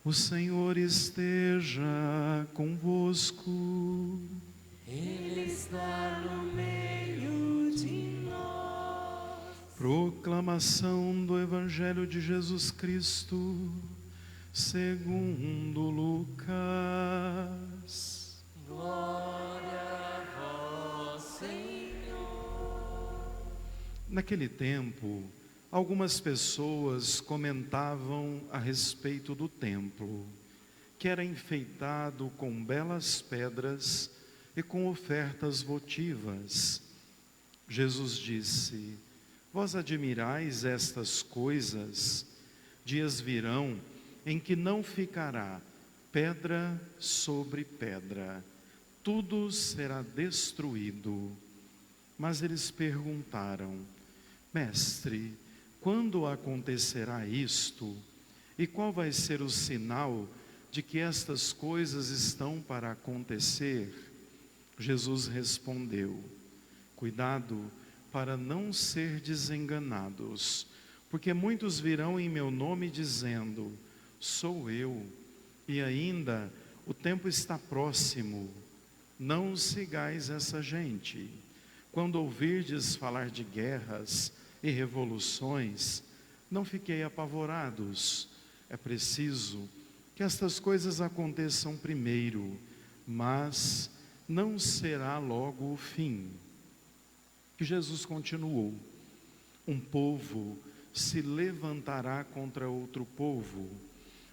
O Senhor esteja convosco. Ele está no meio de nós. Proclamação do Evangelho de Jesus Cristo, segundo Lucas. Glória a vós, Senhor. Naquele tempo, algumas pessoas comentavam a respeito do templo, que era enfeitado com belas pedras e com ofertas votivas. Jesus disse: vós admirais estas coisas? Dias virão em que não ficará pedra sobre pedra, tudo será destruído. Mas eles perguntaram: Mestre, quando acontecerá isto? E qual vai ser o sinal de que estas coisas estão para acontecer? Jesus respondeu: cuidado para não ser desenganados, porque muitos virão em meu nome dizendo: sou eu, e ainda o tempo está próximo. Não sigais essa gente. Quando ouvirdes falar de guerras e revoluções, não fiquei apavorados. É preciso que estas coisas aconteçam primeiro, mas não será logo o fim. E Jesus continuou: um povo se levantará contra outro povo,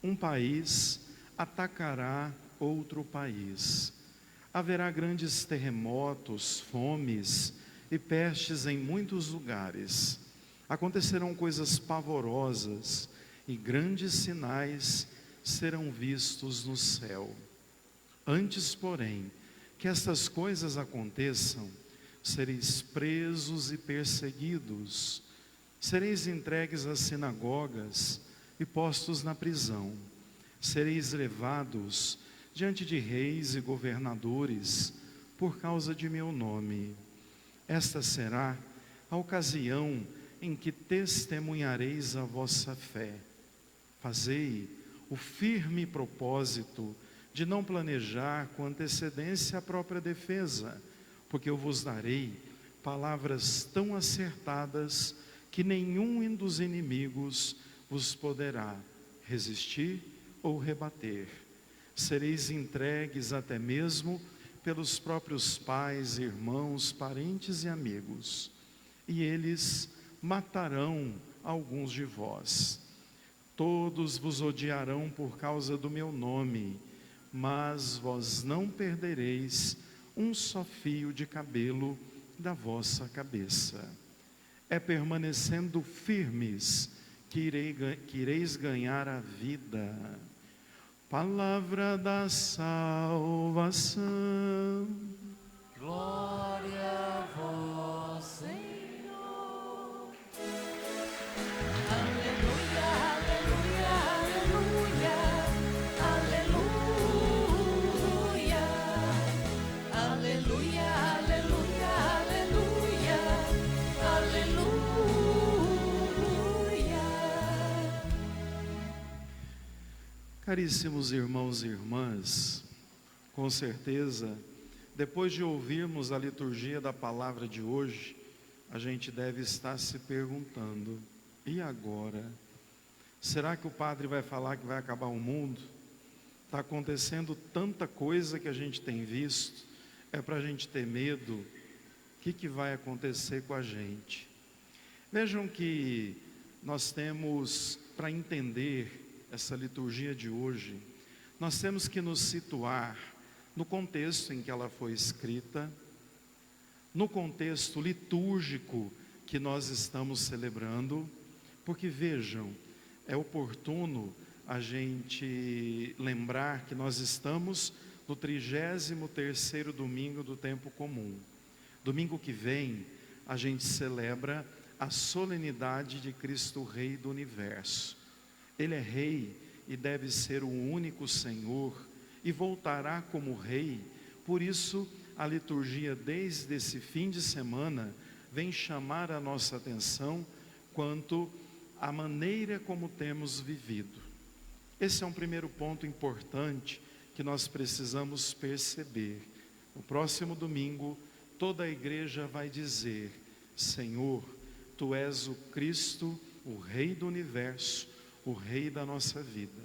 um país atacará outro país. Haverá grandes terremotos, fomes e pestes em muitos lugares. Acontecerão coisas pavorosas e grandes sinais serão vistos no céu. Antes, porém, que estas coisas aconteçam, sereis presos e perseguidos, sereis entregues às sinagogas e postos na prisão, sereis levados diante de reis e governadores por causa de meu nome. Esta será a ocasião em que testemunhareis a vossa fé. Fazei o firme propósito de não planejar com antecedência a própria defesa, porque eu vos darei palavras tão acertadas que nenhum dos inimigos vos poderá resistir ou rebater. Sereis entregues até mesmo pelos próprios pais, irmãos, parentes e amigos, e eles matarão alguns de vós. Todos vos odiarão por causa do meu nome, mas vós não perdereis um só fio de cabelo da vossa cabeça. É permanecendo firmes que ireis ganhar a vida. Palavra da salvação. Glória a vós, Senhor. Aleluia, aleluia, aleluia. Aleluia, aleluia, aleluia, aleluia. Caríssimos irmãos e irmãs, com certeza, depois de ouvirmos a liturgia da palavra de hoje, a gente deve estar se perguntando: e agora? Será que o padre vai falar que vai acabar o mundo? Está acontecendo tanta coisa que a gente tem visto, é para a gente ter medo. O que vai acontecer com a gente? Vejam que nós temos, para entender essa liturgia de hoje, nós temos que nos situar no contexto em que ela foi escrita, no contexto litúrgico que nós estamos celebrando, porque vejam, é oportuno a gente lembrar que nós estamos no 33º domingo do tempo comum. Domingo que vem, a gente celebra a solenidade de Cristo Rei do Universo. Ele é Rei e deve ser o único Senhor, e voltará como Rei. Por isso, a liturgia desde esse fim de semana vem chamar a nossa atenção quanto à maneira como temos vivido. Esse é um primeiro ponto importante que nós precisamos perceber. No próximo domingo, toda a igreja vai dizer: Senhor, Tu és o Cristo, o Rei do Universo, o Rei da nossa vida.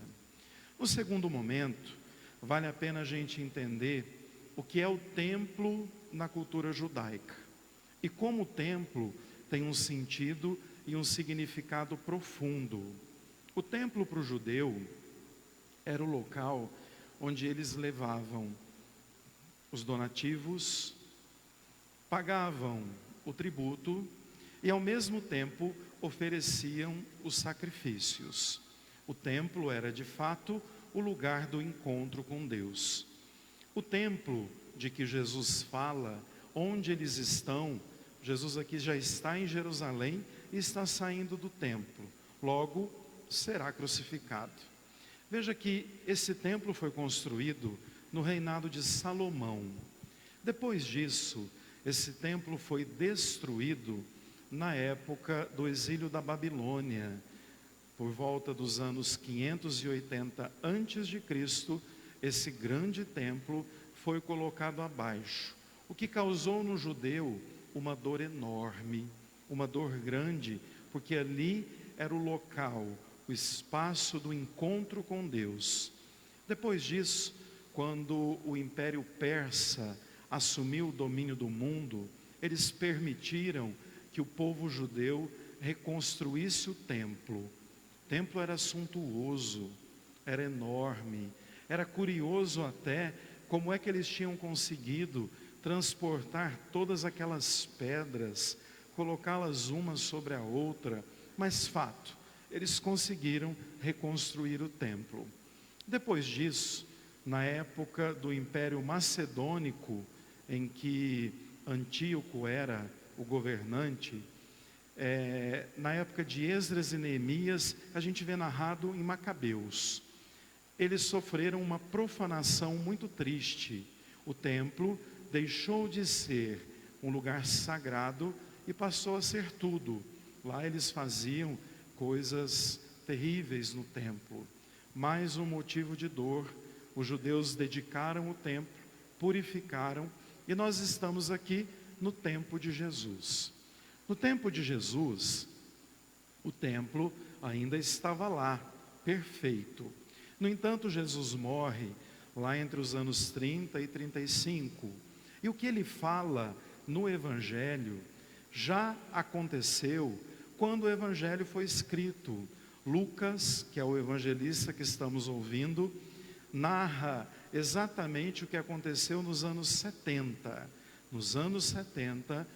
No segundo momento, vale a pena a gente entender o que é o templo na cultura judaica. E como o templo tem um sentido e um significado profundo. O templo para o judeu era o local onde eles levavam os donativos, pagavam o tributo e ao mesmo tempo ofereciam os sacrifícios. O templo era de fato o lugar do encontro com Deus. O templo de que Jesus fala, onde eles estão, Jesus aqui já está em Jerusalém e está saindo do templo, logo será crucificado. Veja que esse templo foi construído no reinado de Salomão. Depois disso, esse templo foi destruído na época do exílio da Babilônia, por volta dos anos 580 a.C., esse grande templo foi colocado abaixo, o que causou no judeu uma dor enorme, uma dor grande, porque ali era o local, o espaço do encontro com Deus. Depois disso, quando o Império Persa assumiu o domínio do mundo, eles permitiram que o povo judeu reconstruísse o templo. O templo era suntuoso, era enorme, era curioso até como é que eles tinham conseguido transportar todas aquelas pedras, colocá-las uma sobre a outra, mas fato, eles conseguiram reconstruir o templo. Depois disso, na época do Império Macedônico, em que Antíoco era o governante, na época de Esdras e Neemias, a gente vê narrado em Macabeus. Eles sofreram uma profanação muito triste. O templo deixou de ser um lugar sagrado e passou a ser tudo. Lá eles faziam coisas terríveis no templo. Mais um motivo de dor. Os judeus dedicaram o templo, purificaram, e nós estamos aqui no tempo de Jesus. No tempo de Jesus, o templo ainda estava lá, perfeito. No entanto, Jesus morre lá entre os anos 30 e 35. E o que ele fala no Evangelho já aconteceu quando o Evangelho foi escrito. Lucas, que é o evangelista que estamos ouvindo, narra exatamente o que aconteceu nos anos 70. Nos anos 70,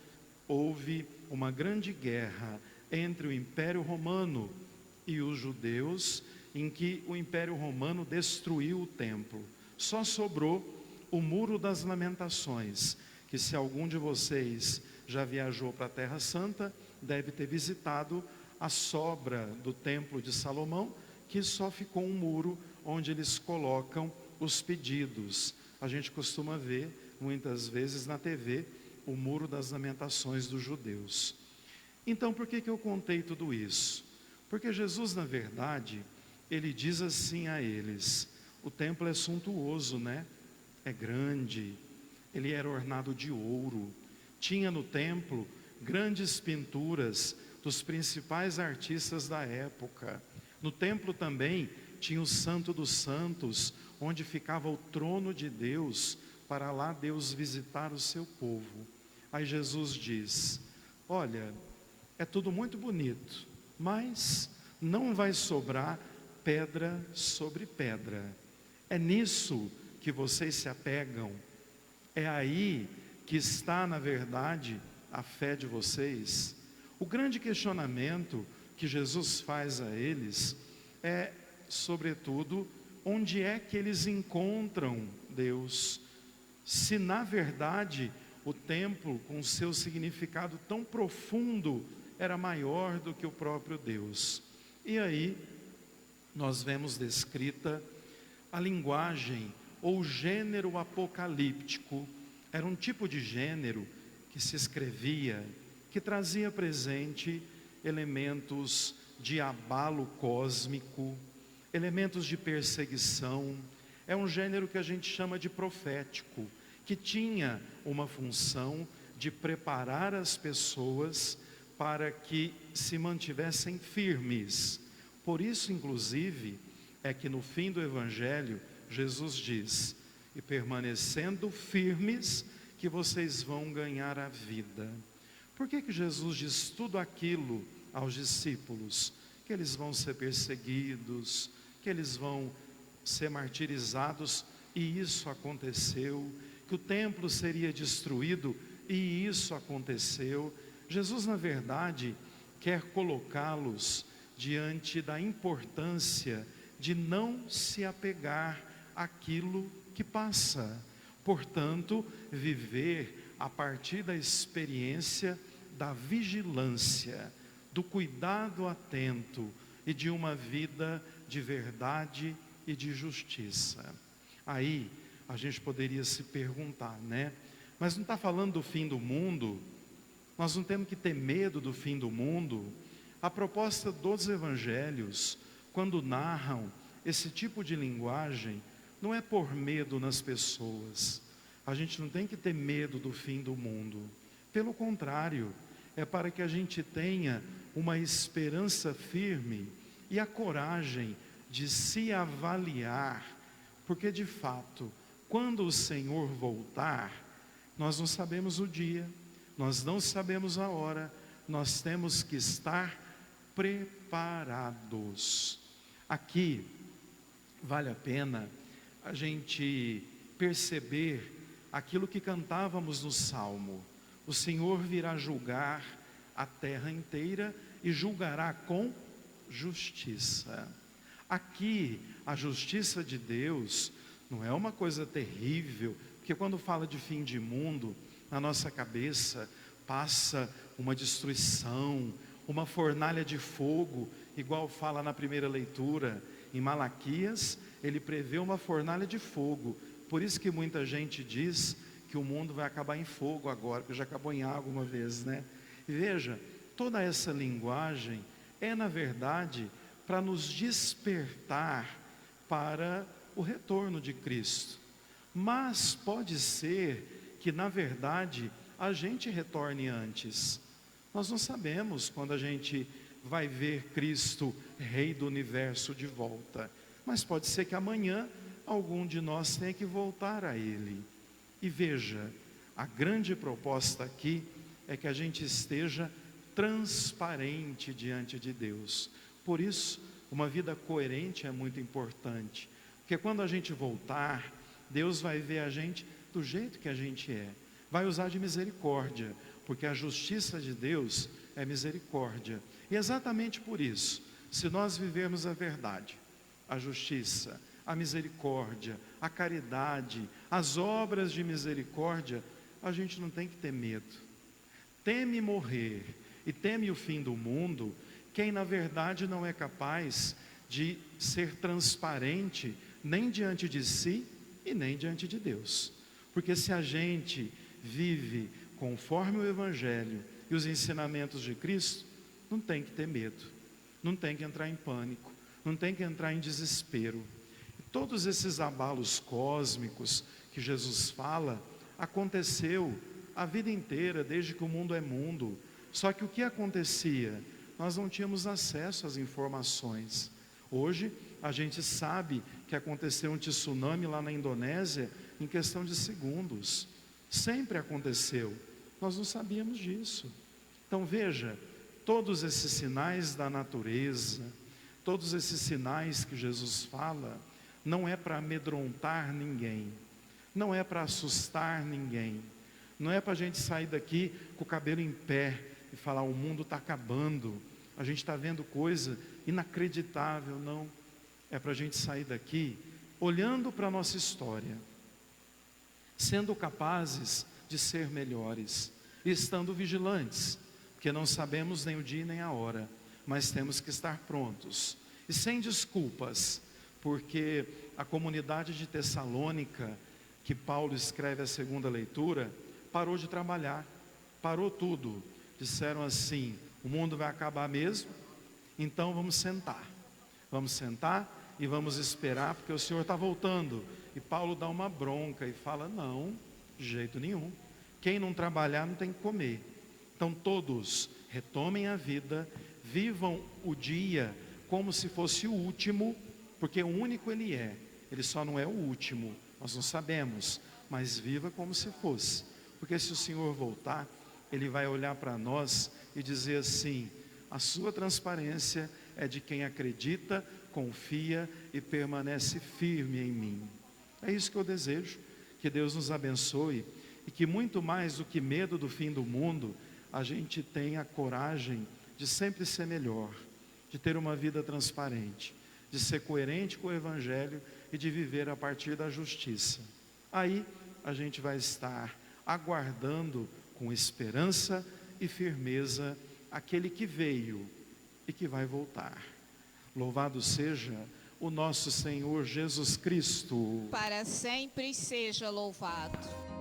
houve uma grande guerra entre o Império Romano e os judeus, em que o Império Romano destruiu o templo. Só sobrou o Muro das Lamentações, que se algum de vocês já viajou para a Terra Santa, deve ter visitado a sobra do Templo de Salomão, que só ficou um muro onde eles colocam os pedidos. A gente costuma ver, muitas vezes na TV, o Muro das Lamentações dos judeus. Então, por que eu contei tudo isso? Porque Jesus, na verdade, ele diz assim a eles: o templo é suntuoso, né? É grande, ele era ornado de ouro, tinha no templo grandes pinturas dos principais artistas da época. No templo também tinha o Santo dos Santos, onde ficava o trono de Deus, para lá Deus visitar o seu povo. Aí Jesus diz: olha, é tudo muito bonito, mas não vai sobrar pedra sobre pedra. É nisso que vocês se apegam, é aí que está, na verdade, a fé de vocês. O grande questionamento que Jesus faz a eles é, sobretudo, onde é que eles encontram Deus? Se na verdade o templo, com seu significado tão profundo, era maior do que o próprio Deus. E aí nós vemos descrita a linguagem ou gênero apocalíptico. Era um tipo de gênero que se escrevia, que trazia presente elementos de abalo cósmico, elementos de perseguição. É um gênero que a gente chama de profético, que tinha uma função de preparar as pessoas para que se mantivessem firmes. Por isso, inclusive, é que no fim do Evangelho, Jesus diz: e permanecendo firmes, que vocês vão ganhar a vida. Por que Jesus diz tudo aquilo aos discípulos? Que eles vão ser perseguidos, que eles vão ser martirizados, e isso aconteceu. Que o templo seria destruído, e isso aconteceu. Jesus, na verdade, quer colocá-los diante da importância de não se apegar àquilo que passa. Portanto, viver a partir da experiência da vigilância, do cuidado atento e de uma vida de verdade e de justiça. Aí a gente poderia se perguntar, né? Mas não está falando do fim do mundo? Nós não temos que ter medo do fim do mundo? A proposta dos evangelhos, quando narram esse tipo de linguagem, não é por medo nas pessoas. A gente não tem que ter medo do fim do mundo. Pelo contrário, é para que a gente tenha uma esperança firme e a coragem de se avaliar, porque de fato, quando o Senhor voltar, nós não sabemos o dia, nós não sabemos a hora, nós temos que estar preparados. Aqui vale a pena a gente perceber aquilo que cantávamos no Salmo: o Senhor virá julgar a terra inteira e julgará com justiça. Aqui, a justiça de Deus não é uma coisa terrível, porque quando fala de fim de mundo, na nossa cabeça passa uma destruição, uma fornalha de fogo, igual fala na primeira leitura, em Malaquias, ele prevê uma fornalha de fogo. Por isso que muita gente diz que o mundo vai acabar em fogo agora, porque já acabou em água uma vez, né? E veja, toda essa linguagem é, na verdade, para nos despertar para o retorno de Cristo. Mas pode ser que, na verdade, a gente retorne antes. Nós não sabemos quando a gente vai ver Cristo, Rei do Universo, de volta. Mas pode ser que amanhã algum de nós tenha que voltar a Ele. E veja, a grande proposta aqui é que a gente esteja transparente diante de Deus. Por isso, uma vida coerente é muito importante. Porque quando a gente voltar, Deus vai ver a gente do jeito que a gente é. Vai usar de misericórdia, porque a justiça de Deus é misericórdia. E exatamente por isso, se nós vivermos a verdade, a justiça, a misericórdia, a caridade, as obras de misericórdia, a gente não tem que ter medo. Teme morrer e teme o fim do mundo quem na verdade não é capaz de ser transparente nem diante de si e nem diante de Deus. Porque se a gente vive conforme o Evangelho e os ensinamentos de Cristo, não tem que ter medo, não tem que entrar em pânico, não tem que entrar em desespero. E todos esses abalos cósmicos que Jesus fala, aconteceu a vida inteira, desde que o mundo é mundo. Só que o que acontecia? Nós não tínhamos acesso às informações. Hoje, a gente sabe que aconteceu um tsunami lá na Indonésia em questão de segundos. Sempre aconteceu. Nós não sabíamos disso. Então veja, todos esses sinais da natureza, todos esses sinais que Jesus fala, não é para amedrontar ninguém, não é para assustar ninguém, não é para a gente sair daqui com o cabelo em pé e falar: o mundo está acabando, a gente está vendo coisa inacreditável. Não, é para a gente sair daqui olhando para a nossa história, sendo capazes de ser melhores e estando vigilantes, porque não sabemos nem o dia nem a hora, mas temos que estar prontos e sem desculpas, porque a comunidade de Tessalônica, que Paulo escreve a segunda leitura, parou de trabalhar, parou tudo. Disseram assim: O mundo vai acabar mesmo, então vamos sentar. Vamos sentar e vamos esperar, porque o Senhor está voltando. E Paulo dá uma bronca e fala, não, de jeito nenhum. Quem não trabalhar não tem que comer. Então todos retomem a vida, vivam o dia como se fosse o último, porque o único ele é. Ele só não é o último, nós não sabemos, mas viva como se fosse. Porque se o Senhor voltar, Ele vai olhar para nós e dizer assim, a sua transparência é de quem acredita, confia e permanece firme em mim. É isso que eu desejo, que Deus nos abençoe e que muito mais do que medo do fim do mundo, a gente tenha a coragem de sempre ser melhor, de ter uma vida transparente, de ser coerente com o Evangelho e de viver a partir da justiça. Aí a gente vai estar aguardando com esperança e firmeza aquele que veio e que vai voltar. Louvado seja o nosso Senhor Jesus Cristo. Para sempre seja louvado.